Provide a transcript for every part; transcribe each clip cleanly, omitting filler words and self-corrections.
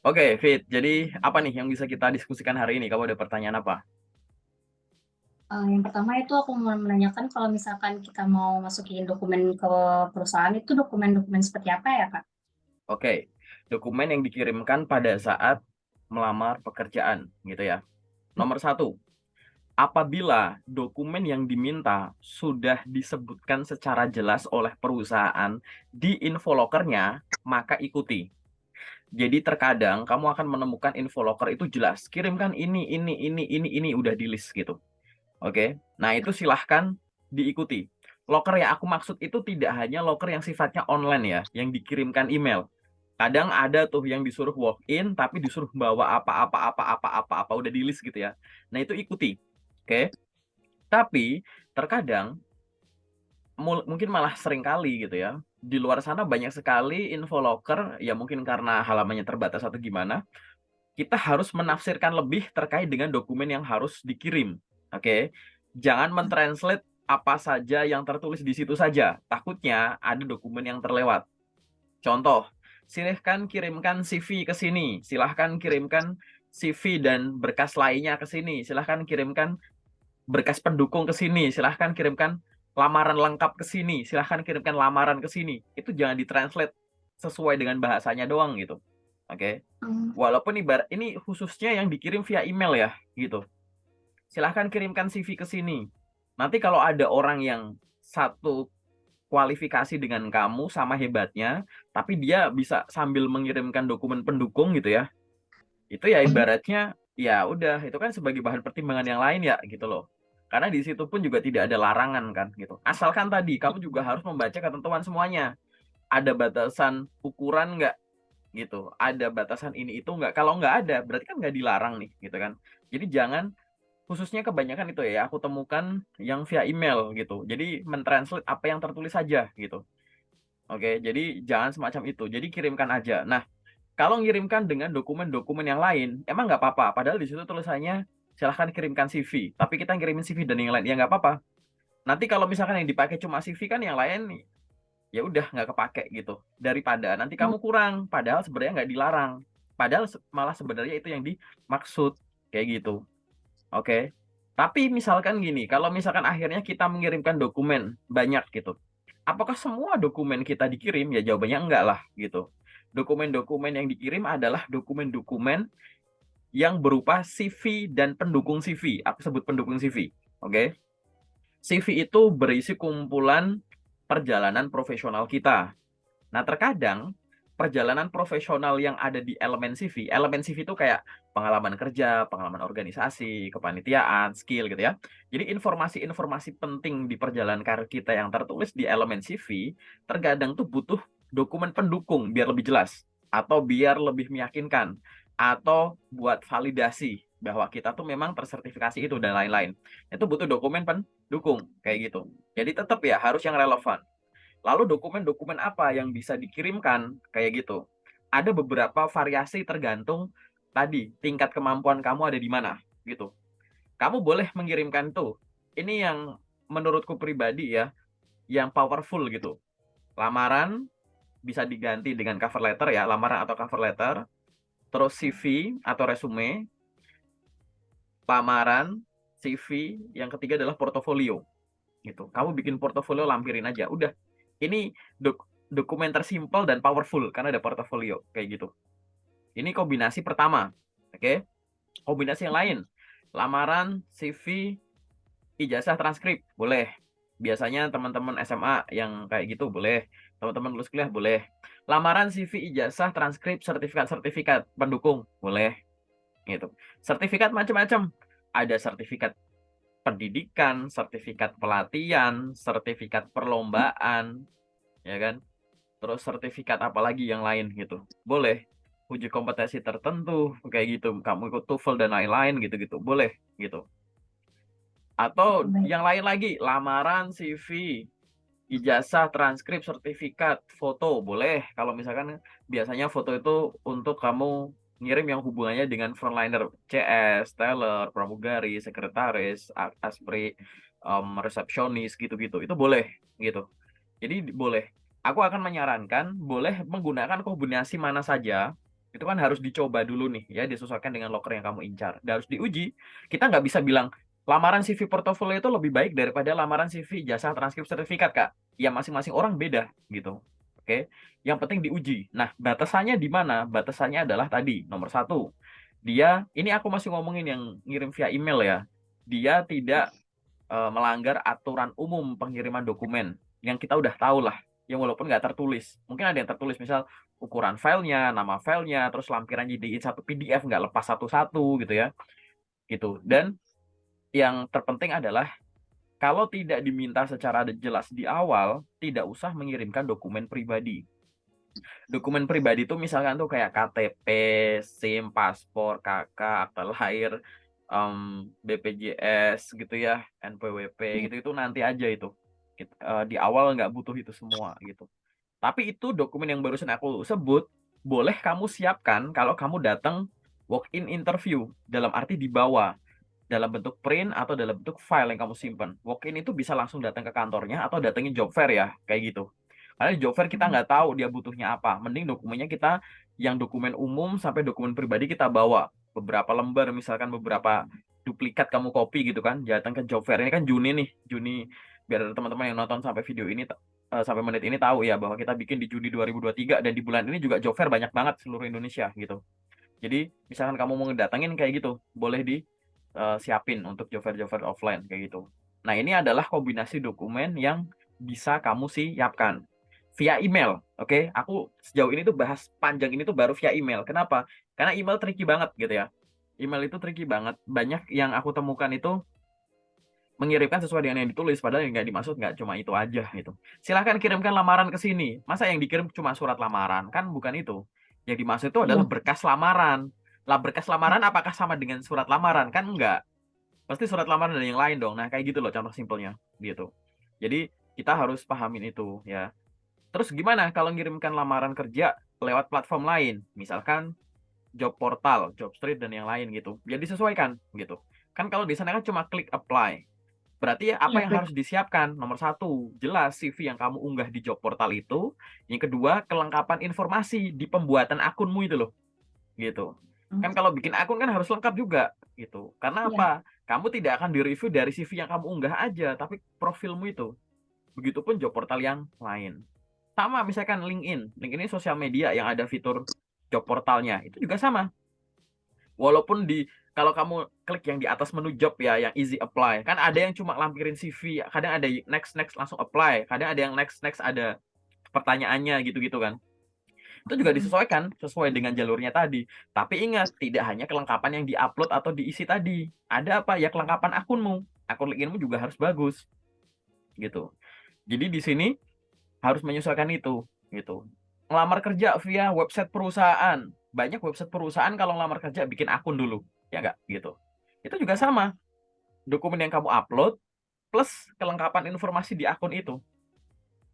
Oke, Fit. Jadi apa nih yang bisa kita diskusikan hari ini? Kamu ada pertanyaan apa? Yang pertama itu aku mau menanyakan kalau misalkan kita mau masukin dokumen ke perusahaan itu dokumen-dokumen seperti apa ya, Kak? Oke, dokumen yang dikirimkan pada saat melamar pekerjaan, gitu ya. Nomor satu, apabila dokumen yang diminta sudah disebutkan secara jelas oleh perusahaan di infolokernya, maka ikuti. Jadi terkadang kamu akan menemukan infoloker itu jelas, kirimkan ini, udah di list gitu. Oke, nah itu silahkan diikuti. Loker yang aku maksud itu tidak hanya loker yang sifatnya online ya, yang dikirimkan email. Kadang ada tuh yang disuruh walk in, tapi disuruh bawa apa-apa, udah di list gitu ya. Nah itu ikuti, oke. Tapi terkadang mungkin malah sering kali gitu ya. Di luar sana banyak sekali info loker, ya mungkin karena halamannya terbatas atau gimana, kita harus menafsirkan lebih terkait dengan dokumen yang harus dikirim. Oke, jangan mentranslate apa saja yang tertulis di situ saja. Takutnya ada dokumen yang terlewat. Contoh, silahkan kirimkan CV ke sini. Silahkan kirimkan CV dan berkas lainnya ke sini. Silahkan kirimkan berkas pendukung ke sini. Silahkan kirimkan lamaran lengkap ke sini. Silahkan kirimkan lamaran ke sini. Itu jangan ditranslate sesuai dengan bahasanya doang gitu. Oke. Hmm, Walaupun ibarat ini khususnya yang dikirim via email ya, gitu. Silahkan kirimkan CV ke sini. Nanti kalau ada orang yang satu kualifikasi dengan kamu sama hebatnya, tapi dia bisa sambil mengirimkan dokumen pendukung gitu ya. Itu ya ibaratnya ya udah itu kan sebagai bahan pertimbangan yang lain ya gitu loh. Karena di situ pun juga tidak ada larangan kan gitu. Asalkan tadi kamu juga harus membaca ketentuan semuanya. Ada batasan ukuran nggak gitu, ada batasan ini itu nggak, kalau nggak ada berarti kan nggak dilarang nih gitu kan. Jadi jangan, khususnya kebanyakan itu ya aku temukan yang via email gitu, jadi mentranslate apa yang tertulis saja gitu. Oke, jadi jangan semacam itu, jadi kirimkan aja. Nah, kalau ngirimkan dengan dokumen-dokumen yang lain emang nggak apa-apa, padahal di situ tulisannya silahkan kirimkan CV, tapi kita ngirimin CV dan yang lain ya nggak apa-apa. Nanti kalau misalkan yang dipakai cuma CV kan yang lain ya udah nggak kepake gitu, daripada nanti kamu kurang padahal sebenarnya nggak dilarang, padahal malah sebenarnya itu yang dimaksud kayak gitu. Oke, tapi misalkan gini, kalau misalkan akhirnya kita mengirimkan dokumen banyak gitu, apakah semua dokumen kita dikirim? Ya jawabannya enggak lah gitu. Dokumen-dokumen yang dikirim adalah dokumen-dokumen yang berupa CV dan pendukung CV. Aku sebut pendukung CV. Oke, CV itu berisi kumpulan perjalanan profesional kita. Nah, terkadang perjalanan profesional yang ada di elemen CV itu kayak pengalaman kerja, pengalaman organisasi, kepanitiaan, skill gitu ya. Jadi informasi-informasi penting di perjalanan karir kita yang tertulis di elemen CV, terkadang tuh butuh dokumen pendukung biar lebih jelas, atau biar lebih meyakinkan, atau buat validasi bahwa kita tuh memang tersertifikasi itu dan lain-lain. Itu butuh dokumen pendukung kayak gitu. Jadi tetap ya harus yang relevan. Lalu dokumen-dokumen apa yang bisa dikirimkan kayak gitu. Ada beberapa variasi tergantung tadi tingkat kemampuan kamu ada di mana gitu. Kamu boleh mengirimkan tuh. Ini yang menurutku pribadi ya, yang powerful gitu. Lamaran bisa diganti dengan cover letter ya, lamaran atau cover letter, terus CV atau resume, lamaran, CV, yang ketiga adalah portofolio gitu. Kamu bikin portofolio lampirin aja. Udah. Ini dokumen tersimpel dan powerful karena ada portofolio kayak gitu. Ini kombinasi pertama. Oke. Kombinasi yang lain. Lamaran, CV, ijazah, transkrip boleh. Biasanya teman-teman SMA yang kayak gitu boleh. Teman-teman lulus kuliah boleh. Lamaran, CV, ijazah, transkrip, sertifikat-sertifikat pendukung boleh gitu. Sertifikat macam-macam. Ada sertifikat pendidikan, sertifikat pelatihan, sertifikat perlombaan, ya kan? Terus sertifikat apa lagi yang lain gitu. Boleh. Uji kompetensi tertentu kayak gitu. Kamu ikut TOEFL dan lain-lain gitu-gitu. Boleh gitu. Atau baik. yang lain lagi, lamaran, CV, ijazah, transkrip, sertifikat, foto, boleh. Kalau misalkan biasanya foto itu untuk kamu ngirim yang hubungannya dengan frontliner CS, teller, pramugari, sekretaris, aspri, resepsionis gitu-gitu. Itu boleh gitu. Jadi boleh. Aku akan menyarankan boleh menggunakan kombinasi mana saja Itu kan harus dicoba dulu nih ya, disesuaikan dengan loker yang kamu incar. Dan harus diuji. Kita nggak bisa bilang lamaran CV portofolio itu lebih baik daripada lamaran CV jasa transkrip sertifikat, Kak. Ya masing-masing orang beda gitu. Oke. Yang penting diuji. Nah, batasannya di mana? Batasannya adalah tadi nomor satu. Dia, ini aku masih ngomongin yang ngirim via email ya. Dia tidak melanggar aturan umum pengiriman dokumen yang kita udah tahu lah, yang walaupun nggak tertulis. Mungkin ada yang tertulis, misal ukuran filenya, nama filenya, terus lampiran JDI satu PDF nggak lepas satu-satu gitu ya. Gitu. Dan yang terpenting adalah kalau tidak diminta secara jelas di awal, tidak usah mengirimkan dokumen pribadi. Dokumen pribadi itu misalkan tuh kayak KTP, SIM, paspor, KK, akta lahir, BPJS gitu ya, NPWP Iya. gitu, itu nanti aja itu. Di awal nggak butuh itu semua gitu. Tapi itu dokumen yang barusan aku sebut, boleh kamu siapkan kalau kamu datang walk-in interview, dalam arti dibawa dalam bentuk print atau dalam bentuk file yang kamu simpan. Walk-in itu bisa langsung datang ke kantornya atau datengin job fair ya, kayak gitu. Karena di job fair kita nggak tahu dia butuhnya apa. Mending dokumennya kita yang dokumen umum sampai dokumen pribadi kita bawa. Beberapa lembar, misalkan beberapa duplikat kamu copy gitu kan. Datang ke job fair. Ini kan Juni nih. Juni, biar teman-teman yang nonton sampai video ini, sampai menit ini tahu ya bahwa kita bikin di Juni 2023 dan di bulan ini juga job fair banyak banget seluruh Indonesia gitu. Jadi misalkan kamu mau ngedatengin kayak gitu, boleh di siapin untuk job fair offline kayak gitu. Nah, ini adalah kombinasi dokumen yang bisa kamu siapkan via email. Oke, aku sejauh ini tuh bahas panjang ini tuh baru via email. Kenapa? Karena email tricky banget gitu ya. Email itu tricky banget. Banyak yang aku temukan itu mengirimkan sesuai dengan yang ditulis, padahal yang nggak dimaksud nggak cuma itu aja gitu. Silahkan kirimkan lamaran ke sini. Masa yang dikirim cuma surat lamaran? Kan bukan itu. Yang dimaksud itu adalah Iya. berkas lamaran. Lah, berkas lamaran apakah sama dengan surat lamaran? Kan enggak. Pasti surat lamaran dan yang lain dong. Nah, kayak gitu loh contoh simpelnya gitu. Jadi kita harus pahamin itu ya. Terus gimana kalau ngirimkan lamaran kerja lewat platform lain? Misalkan job portal, job street dan yang lain gitu. Jadi sesuaikan gitu. Kan kalau di sana kan cuma klik apply. Berarti apa Iya, yang betul. harus disiapkan? Nomor satu, jelas CV yang kamu unggah di job portal itu. Yang kedua, kelengkapan informasi di pembuatan akunmu itu loh. Gitu. Kan kalau bikin akun kan harus lengkap juga gitu. Karena Iya. apa? Kamu tidak akan direview dari CV yang kamu unggah aja, tapi profilmu itu. Begitupun job portal yang lain. Sama misalkan LinkedIn. LinkedIn ini sosial media yang ada fitur job portalnya. Itu juga sama. Walaupun kalau kamu klik yang di atas menu job ya, yang easy apply, kan ada yang cuma lampirin CV, kadang ada next next langsung apply, kadang ada yang next next ada pertanyaannya gitu-gitu kan. Itu juga disesuaikan sesuai dengan jalurnya tadi. Tapi ingat, tidak hanya kelengkapan yang diupload atau diisi tadi. Ada apa ya, kelengkapan akunmu. Akun LinkedInmu juga harus bagus gitu. Jadi di sini harus menyesuaikan itu gitu. Ngelamar kerja via website perusahaan. Banyak website perusahaan kalau ngelamar kerja bikin akun dulu, ya enggak gitu. Itu juga sama. Dokumen yang kamu upload plus kelengkapan informasi di akun itu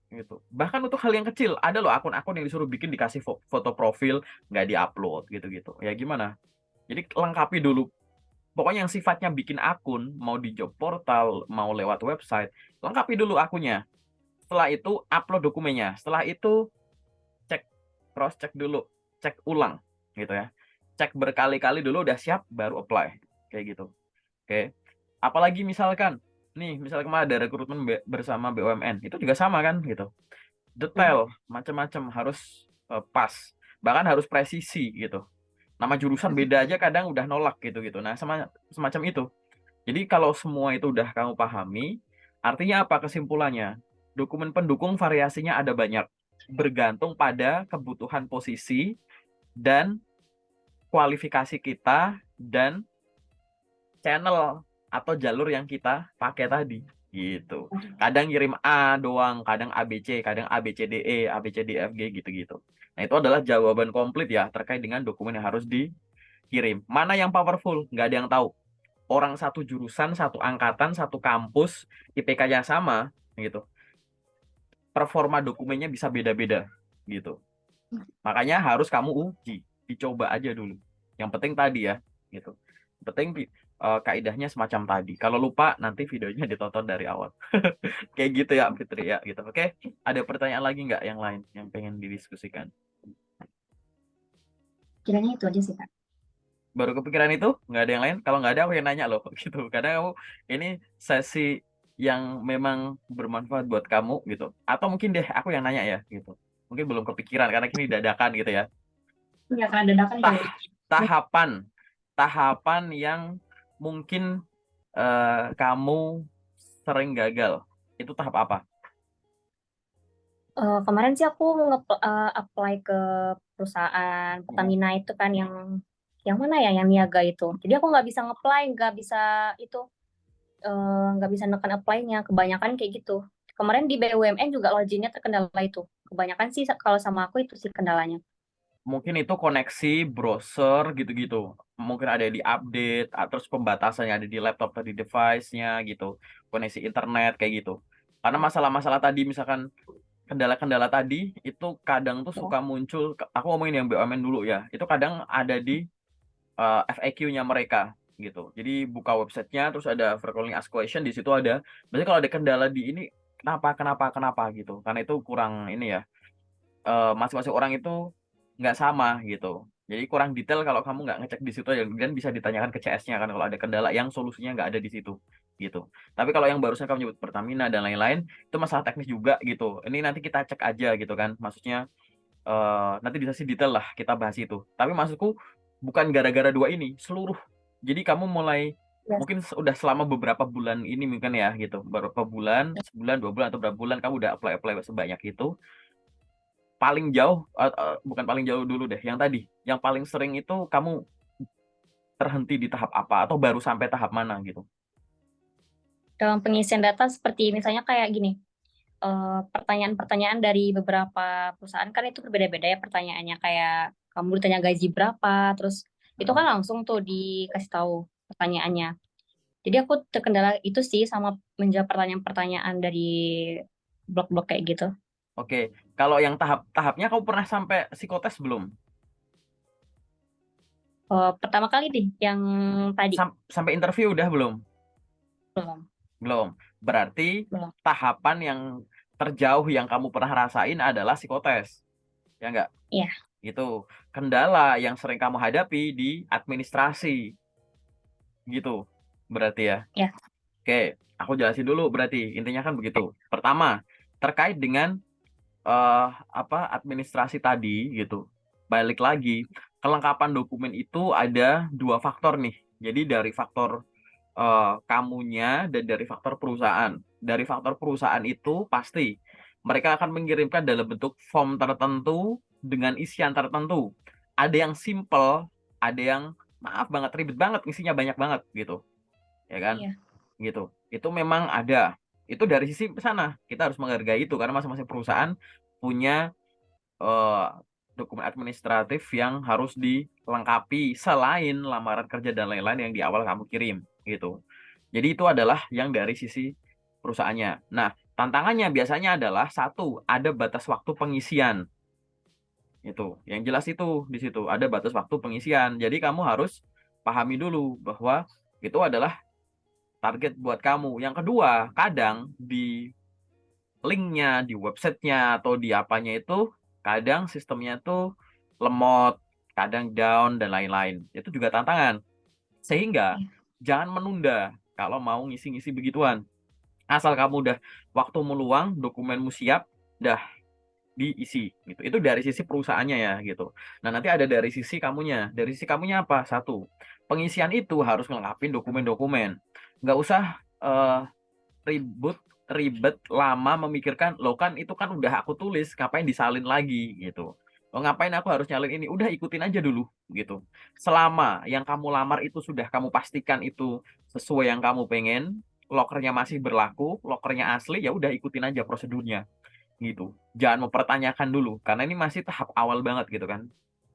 gitu. Bahkan untuk hal yang kecil, ada loh akun-akun yang disuruh bikin dikasih foto profil, nggak diupload gitu-gitu. Ya gimana? Jadi lengkapi dulu. Pokoknya yang sifatnya bikin akun, mau di job portal, mau lewat website, lengkapi dulu akunnya. Setelah itu upload dokumennya. Setelah itu cek, cross check dulu, cek ulang gitu ya. Cek berkali-kali dulu udah siap baru apply. Kayak gitu. Oke. Apalagi misalkan nih, misalnya kemarin ada rekrutmen bersama BUMN, itu juga sama kan gitu. Detail, macam-macam harus pas. Bahkan harus presisi gitu. Nama jurusan beda aja kadang udah nolak gitu-gitu. Nah, semacam itu. Jadi kalau semua itu udah kamu pahami, artinya apa kesimpulannya? Dokumen pendukung variasinya ada banyak, bergantung pada kebutuhan posisi dan kualifikasi kita dan channel atau jalur yang kita pakai tadi gitu. Kadang ngirim A doang, kadang ABC, kadang ABCDE, ABCDFG gitu-gitu. Nah, itu adalah jawaban komplit ya terkait dengan dokumen yang harus dikirim. Mana yang powerful? Nggak ada yang tahu. Orang satu jurusan, satu angkatan, satu kampus, IPK-nya sama gitu. Performa dokumennya bisa beda-beda gitu. Makanya harus kamu uji, dicoba aja dulu. Yang penting tadi ya, gitu. Penting kaidahnya semacam tadi. Kalau lupa nanti videonya ditonton dari awal. Kayak gitu ya, Fitri ya, gitu. Oke, ada pertanyaan lagi nggak yang lain yang pengen didiskusikan? Kiranya itu aja sih, Kak. Baru kepikiran itu? Nggak ada yang lain? Kalau nggak ada aku yang nanya loh gitu. Karena kamu ini sesi yang memang bermanfaat buat kamu gitu. Atau mungkin deh aku yang nanya ya gitu. Mungkin belum kepikiran karena ini dadakan gitu ya. Iya, karena dadakan Tah kali. tahapan tahapan yang mungkin kamu sering gagal. Itu tahap apa? Kemarin sih aku apply ke perusahaan Mm. Pertamina itu kan yang mana ya, yang niaga itu. Jadi aku nggak bisa nge-apply, nggak bisa itu, nggak bisa neken apply-nya. Kebanyakan kayak gitu. Kemarin di BUMN juga login-nya terkendala itu. Kebanyakan sih kalau sama aku itu sih kendalanya. Mungkin itu koneksi browser gitu-gitu. Mungkin ada di update, terus pembatasannya ada di laptop atau di device-nya gitu. Koneksi internet kayak gitu. Karena masalah-masalah tadi misalkan kendala-kendala tadi itu kadang tuh Oh, suka muncul. Aku ngomongin yang BUMN dulu ya. Itu kadang ada di FAQ-nya mereka gitu. Jadi buka websitenya terus ada frequently asked question di situ ada. Berarti kalau ada kendala di ini kenapa gitu. Karena itu kurang ini ya, masing-masing orang itu nggak sama gitu. Jadi kurang detail kalau kamu nggak ngecek di situ dan bisa ditanyakan ke CS-nya kan kalau ada kendala yang solusinya nggak ada di situ gitu. Tapi kalau yang barusan kamu nyebut Pertamina dan lain-lain itu masalah teknis juga gitu. Ini nanti kita cek aja gitu kan. Maksudnya nanti bisa sih detail lah kita bahas itu. Tapi maksudku bukan gara-gara dua ini, seluruh. Jadi kamu mulai ya. mungkin udah selama beberapa bulan ini mungkin ya gitu. Beberapa bulan, sebulan, 2 bulan atau berapa bulan kamu udah apply sebanyak itu paling jauh bukan paling jauh dulu deh yang tadi yang paling sering itu kamu terhenti di tahap apa atau baru sampai tahap mana gitu. Dalam pengisian data seperti misalnya kayak gini, pertanyaan-pertanyaan dari beberapa perusahaan kan itu berbeda-beda ya pertanyaannya, kayak kamu ditanya gaji berapa, terus itu kan Heeh. langsung tuh dikasih tahu pertanyaannya. Jadi aku terkendala itu sih sama menjawab pertanyaan-pertanyaan dari blog-blog kayak gitu. Oke, kalau yang tahapnya kamu pernah sampai psikotes belum? Pertama kali nih yang tadi Sampai interview udah belum? belum, Belum. Berarti belum. tahapan yang terjauh yang kamu pernah rasain adalah psikotes, ya enggak? Iya, Gitu. Kendala yang sering kamu hadapi di administrasi, gitu. Berarti ya. ya, Oke, aku jelasin dulu berarti intinya kan begitu. Pertama, terkait dengan eh administrasi tadi gitu. Balik lagi, kelengkapan dokumen itu ada dua faktor nih. Jadi dari faktor kamunya dan dari faktor perusahaan. Dari faktor perusahaan itu pasti mereka akan mengirimkan dalam bentuk form tertentu dengan isian tertentu. Ada yang simple, ada yang maaf banget ribet banget, isinya banyak banget gitu, ya kan? iya, Gitu. Itu memang ada. Itu dari sisi sana kita harus menghargai itu karena masing-masing perusahaan punya eh, dokumen administratif yang harus dilengkapi selain lamaran kerja dan lain-lain yang di awal kamu kirim gitu. Jadi itu adalah yang dari sisi perusahaannya. Nah, tantangannya biasanya adalah satu, ada batas waktu pengisian. Itu. Yang jelas itu di situ ada batas waktu pengisian. Jadi kamu harus pahami dulu bahwa itu adalah target buat kamu. Yang kedua, kadang di linknya, di websitenya atau di apanya itu kadang sistemnya tuh lemot, kadang down dan lain-lain. Itu juga tantangan. Sehingga iya. jangan menunda kalau mau ngisi-ngisi begituan. Asal kamu udah waktumu luang, dokumenmu siap, dah diisi gitu. Itu dari sisi perusahaannya ya gitu. Nah, nanti ada dari sisi kamunya. Dari sisi kamunya apa? Satu, pengisian itu harus ngelengkapin dokumen-dokumen. Nggak usah eh, ribut ribet lama memikirkan lo kan itu kan udah aku tulis ngapain disalin lagi gitu. Oh, ngapain aku harus nyalin ini? Udah ikutin aja dulu gitu. Selama yang kamu lamar itu sudah kamu pastikan itu sesuai yang kamu pengen, lokernya masih berlaku, lokernya asli, ya udah ikutin aja prosedurnya gitu. Jangan mempertanyakan dulu karena ini masih tahap awal banget gitu kan.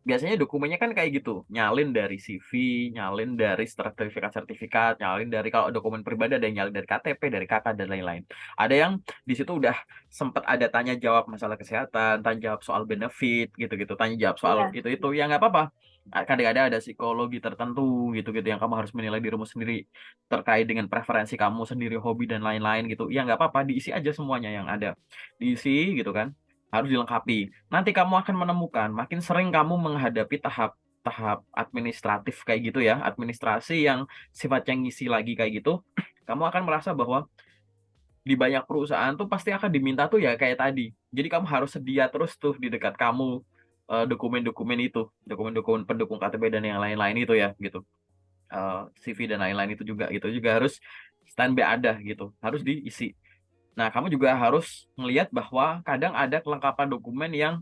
Biasanya dokumennya kan kayak gitu, nyalin dari CV, nyalin dari sertifikat-sertifikat, nyalin dari kalau dokumen pribadi ada yang nyalin dari KTP, dari KK dan lain-lain. Ada yang di situ udah sempat ada tanya jawab masalah kesehatan, tanya jawab soal benefit gitu-gitu, tanya jawab soal Iya. itu ya nggak apa-apa. Kadang-kadang ada psikologi tertentu gitu-gitu yang kamu harus menilai dirimu sendiri terkait dengan preferensi kamu sendiri, hobi dan lain-lain gitu. Ya nggak apa-apa, diisi aja semuanya yang ada. Diisi gitu kan. Harus dilengkapi. Nanti kamu akan menemukan makin sering kamu menghadapi tahap tahap administratif kayak gitu ya, administrasi yang sifatnya ngisi lagi kayak gitu, kamu akan merasa bahwa di banyak perusahaan tuh pasti akan diminta tuh ya kayak tadi. Jadi kamu harus sedia terus tuh di dekat kamu dokumen-dokumen itu, dokumen-dokumen pendukung KTP dan yang lain-lain itu ya gitu. CV dan lain-lain itu juga harus standby ada gitu, harus diisi. Nah, kamu juga harus melihat bahwa kadang ada kelengkapan dokumen yang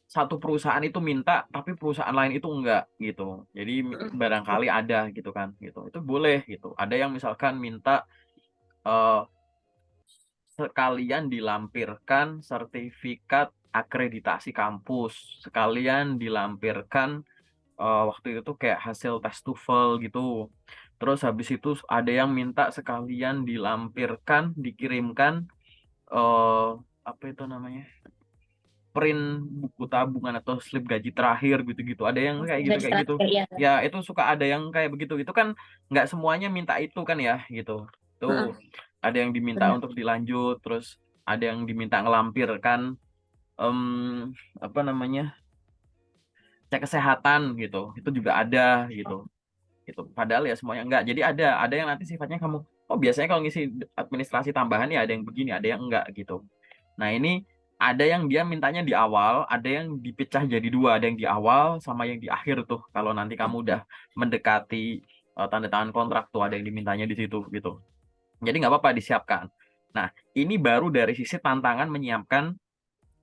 satu perusahaan itu minta, tapi perusahaan lain itu enggak gitu. Jadi barangkali ada gitu kan, gitu. Itu boleh gitu. Ada yang misalkan minta eh, sekalian dilampirkan sertifikat akreditasi kampus, sekalian dilampirkan waktu itu kayak hasil tes TOEFL gitu. Terus habis itu ada yang minta sekalian dilampirkan, dikirimkan eh apa itu namanya? Print buku tabungan atau slip gaji terakhir gitu-gitu. Ada yang Gaji kayak gitu. terakhir ya. Ya, itu suka ada yang kayak begitu. Itu kan nggak semuanya minta itu kan ya gitu. Tuh, Heeh, ada yang diminta benar. untuk dilanjut, terus ada yang diminta ngelampirkan em, apa namanya? Cek kesehatan gitu. Itu juga ada gitu. Gitu. Padahal ya semuanya enggak. Jadi ada yang nanti sifatnya kamu, oh biasanya kalau ngisi administrasi tambahan ya ada yang begini, ada yang enggak gitu. Nah, ini ada yang dia mintanya di awal, ada yang dipecah jadi dua, ada yang di awal sama yang di akhir tuh. Kalau nanti kamu udah mendekati tanda tangan kontrak tuh ada yang dimintanya di situ gitu. Jadi nggak apa-apa disiapkan. Nah, ini baru dari sisi tantangan menyiapkan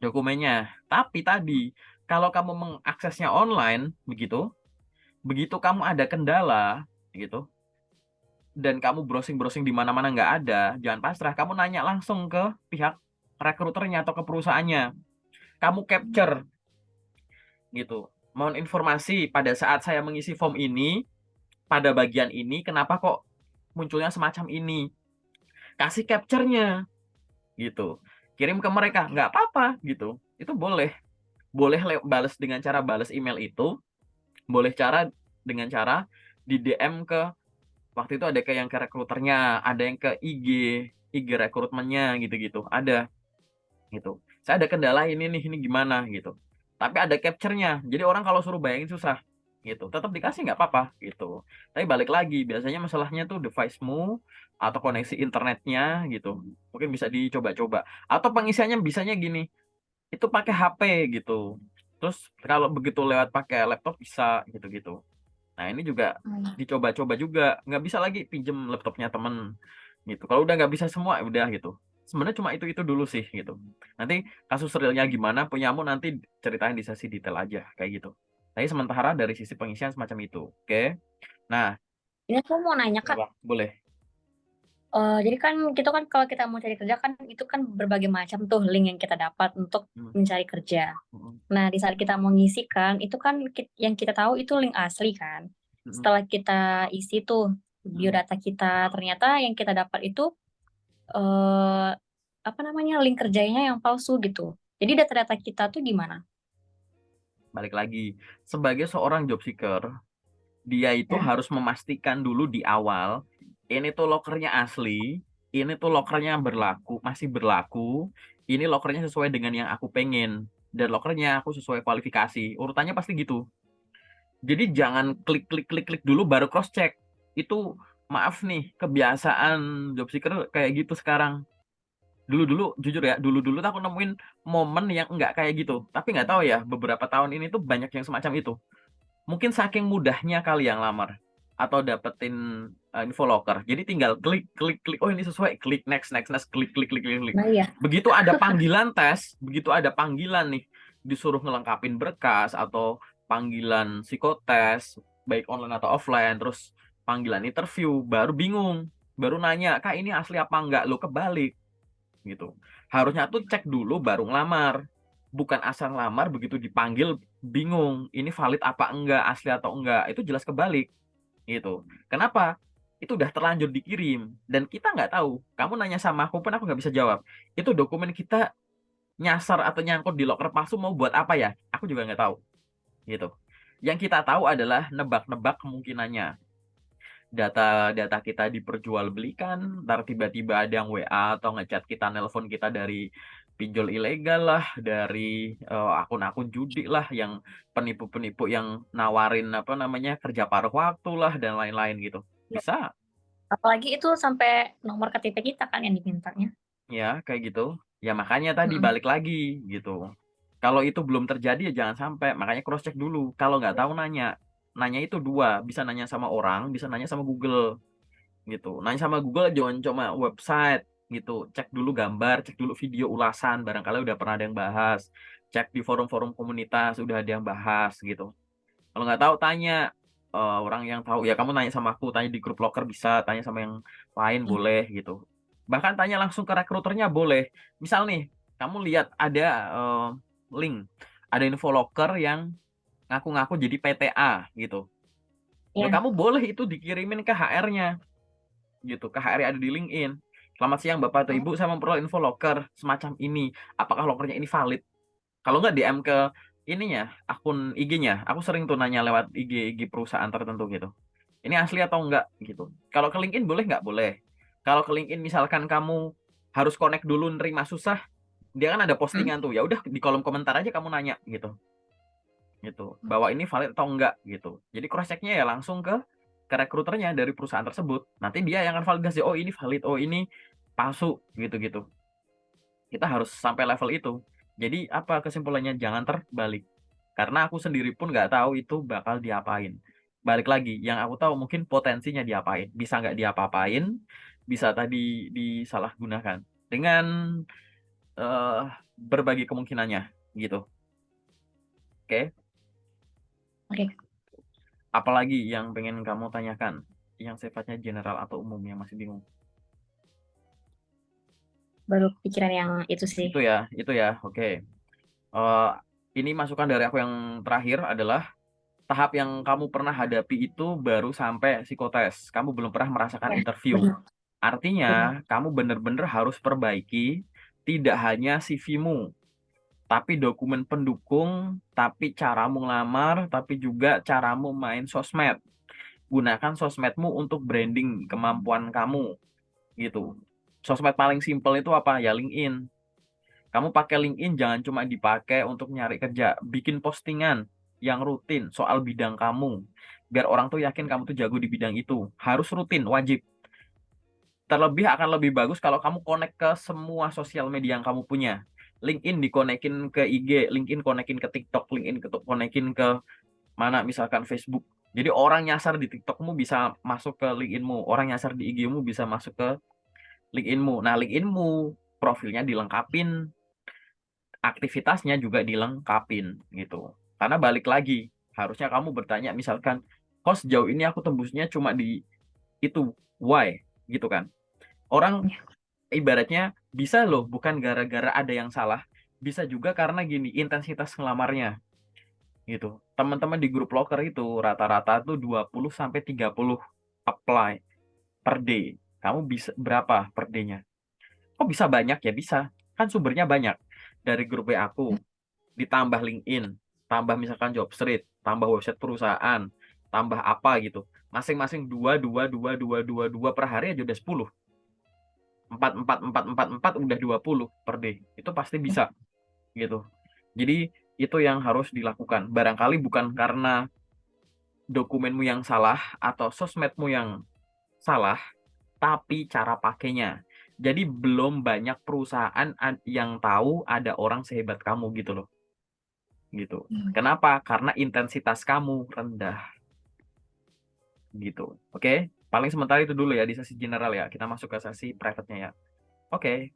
dokumennya. Tapi tadi kalau kamu mengaksesnya online begitu, begitu kamu ada kendala gitu dan kamu browsing-browsing di mana-mana nggak ada, jangan pasrah, kamu nanya langsung ke pihak rekruternya atau ke perusahaannya. Kamu capture gitu. Mohon informasi pada saat saya mengisi form ini, pada bagian ini, kenapa kok munculnya semacam ini? Kasih capture-nya gitu. Kirim ke mereka, nggak apa-apa gitu. Itu boleh. Boleh balas dengan cara balas email itu, boleh dengan cara di DM ke waktu itu ada kayak yang ke rekruternya, ada yang ke IG rekrutmennya gitu-gitu. Ada gitu. Saya ada kendala ini gimana gitu. Tapi ada capture-nya. Jadi orang kalau suruh bayangin susah gitu. Tetap dikasih nggak apa-apa gitu. Tapi balik lagi, biasanya masalahnya tuh device-mu atau koneksi internetnya gitu. Mungkin bisa dicoba-coba. Atau pengisiannya bisanya gini, itu pakai HP gitu. Terus kalau begitu lewat pakai laptop bisa gitu-gitu. Nah, ini juga dicoba-coba juga. Nggak bisa lagi pinjem laptopnya temen gitu. Kalau udah nggak bisa semua, ya udah gitu. Sebenarnya cuma itu dulu sih gitu. Nanti kasus realnya gimana, punyamu nanti ceritain di sesi detail aja kayak gitu. Tapi sementara dari sisi pengisian semacam itu. Oke. Nah, Ini aku mau nanya Kak. apa? Boleh. Jadi kan gitu kan kalau kita mau cari kerja kan itu kan berbagai macam tuh link yang kita dapat untuk Hmm, mencari kerja. hmm, Nah, di saat kita mau ngisi kan, itu kan yang kita tahu itu link asli kan. hmm, Setelah kita isi tuh hmm. biodata kita, ternyata yang kita dapat itu eh apa namanya link kerjanya yang palsu gitu. Jadi data-data kita tuh gimana? Balik lagi. Sebagai seorang job seeker, dia itu Ya. harus memastikan dulu di awal ini tuh lokernya asli, ini tuh lokernya masih berlaku, ini lokernya sesuai dengan yang aku pengen, dan lokernya aku sesuai kualifikasi. Urutannya pasti gitu. Jadi jangan klik klik klik klik dulu baru cross check. Itu maaf nih, kebiasaan job seeker kayak gitu sekarang. Dulu-dulu jujur ya, dulu-dulu tuh aku nemuin momen yang enggak kayak gitu. Tapi nggak tahu ya, beberapa tahun ini tuh banyak yang semacam itu. Mungkin saking mudahnya kali yang lamar atau dapetin info loker. Jadi tinggal klik klik klik, oh ini sesuai, klik next next next, klik klik klik klik klik. Nah, iya. Begitu ada panggilan tes, begitu ada panggilan nih disuruh ngelengkapin berkas atau panggilan psikotes baik online atau offline, terus panggilan interview baru bingung, baru nanya, "Kak, ini asli apa enggak?" Lo kebalik gitu. Harusnya tuh cek dulu baru ngelamar. Bukan asal ngelamar begitu dipanggil bingung, ini valid apa enggak, asli atau enggak. Itu jelas kebalik gitu. Kenapa? Itu udah terlanjur dikirim dan kita nggak tahu. Kamu nanya sama aku pun aku nggak bisa jawab. Itu dokumen kita nyasar atau nyangkut di loker palsu mau buat apa ya? Aku juga nggak tahu gitu. Yang kita tahu adalah nebak-nebak kemungkinannya. Data-data kita diperjualbelikan, ntar tiba-tiba ada yang WA atau ngechat kita, nelpon kita dari pinjol ilegal lah, dari akun-akun judi lah, yang penipu-penipu yang nawarin apa namanya kerja paruh waktu lah dan lain-lain gitu. Ya, Bisa apalagi itu sampai nomor KTP kita kan yang dimintanya. ya kayak gitu. Ya makanya tadi Mm-mm. balik lagi gitu. Kalau itu belum terjadi ya jangan sampai. Makanya cross check dulu. Kalau nggak tahu nanya. Nanya itu dua, bisa nanya sama orang, bisa nanya sama Google gitu. Nanya sama Google jangan cuma website gitu. Cek dulu gambar, cek dulu video ulasan, barangkali udah pernah ada yang bahas. Cek di forum-forum komunitas udah ada yang bahas gitu. Kalau nggak tahu tanya orang yang tahu. Ya kamu tanya sama aku, tanya di grup locker bisa, tanya sama yang lain boleh gitu. Bahkan tanya langsung ke rekruternya boleh. Misal nih, kamu lihat ada link, ada info locker yang ngaku-ngaku jadi PTA gitu. Ya Ya. kamu boleh itu dikirimin ke HR-nya gitu, ke HR yang ada di LinkedIn. Selamat siang Bapak atau Oh, Ibu, saya memperoleh info locker semacam ini. Apakah lockernya ini valid? Kalau nggak DM ke ininya, akun IG-nya. Aku sering tuh nanya lewat IG perusahaan tertentu gitu. Ini asli atau enggak gitu. Kalau ke LinkedIn boleh nggak? Boleh. Kalau ke LinkedIn misalkan kamu harus connect dulu nerima susah, dia kan ada mm. postingan tuh. Ya udah di kolom komentar aja kamu nanya gitu. Gitu. Bahwa ini valid atau enggak gitu. Jadi cross check-nya ya langsung ke rekruternya dari perusahaan tersebut. Nanti dia yang akan validasi, oh ini valid, oh ini palsu gitu-gitu. Kita harus sampai level itu. Jadi apa kesimpulannya? Jangan terbalik. Karena aku sendiri pun nggak tahu itu bakal diapain. Balik lagi, yang aku tahu mungkin potensinya diapain. Bisa nggak diapa-apain, bisa tadi disalahgunakan. Dengan eh, berbagai kemungkinannya gitu. Oke, Oke, apalagi yang pengen kamu tanyakan? Yang sifatnya general atau umum yang masih bingung? baru pikiran yang itu sih. Itu ya, oke. Eh, ini masukan dari aku yang terakhir adalah tahap yang kamu pernah hadapi itu baru sampai psikotes. Kamu belum pernah merasakan Ya, interview. benar, Artinya, benar. kamu benar-benar harus perbaiki tidak hanya CV-mu, tapi dokumen pendukung, tapi caramu ngelamar, tapi juga caramu main sosmed. Gunakan sosmedmu untuk branding kemampuan kamu, gitu. Sosmed paling simpel itu apa? Ya LinkedIn. Kamu pakai LinkedIn jangan cuma dipakai untuk nyari kerja. Bikin postingan yang rutin soal bidang kamu. Biar orang tuh yakin kamu tuh jago di bidang itu. Harus rutin, wajib. Terlebih akan lebih bagus kalau kamu connect ke semua sosial media yang kamu punya. LinkedIn dikonekin ke IG, LinkedIn konekin ke TikTok, LinkedIn konekin ke mana misalkan Facebook. Jadi orang nyasar di TikTokmu bisa masuk ke LinkedInmu, orang nyasar di IG-mu bisa masuk ke LinkedInmu. Nah, LinkedInmu profilnya dilengkapin, aktivitasnya juga dilengkapin gitu. Karena balik lagi, harusnya kamu bertanya misalkan, kok sejauh ini aku tembusnya cuma di itu, why? Gitu kan. Orang ibaratnya bisa loh, bukan gara-gara ada yang salah, bisa juga karena gini, intensitas ngelamarnya gitu. Teman-teman di grup locker itu rata-rata tuh 20 sampai 30 apply per day. Kamu bisa berapa per day-nya? Kok bisa banyak ya? Bisa. Kan sumbernya banyak. Dari grup WA aku, ditambah LinkedIn, tambah misalkan Jobstreet, tambah website perusahaan, tambah apa gitu. Masing-masing dua per hari aja udah 10. Empat udah 20 per day. Itu pasti bisa gitu. Jadi itu yang harus dilakukan. Barangkali bukan karena dokumenmu yang salah atau sosmedmu yang salah, tapi cara pakainya. Jadi belum banyak perusahaan yang tahu ada orang sehebat kamu gitu loh. Gitu. Hmm. Kenapa? Karena intensitas kamu rendah gitu. Oke? Paling sementara itu dulu ya di sesi general ya. Kita masuk ke sesi private-nya ya. Oke.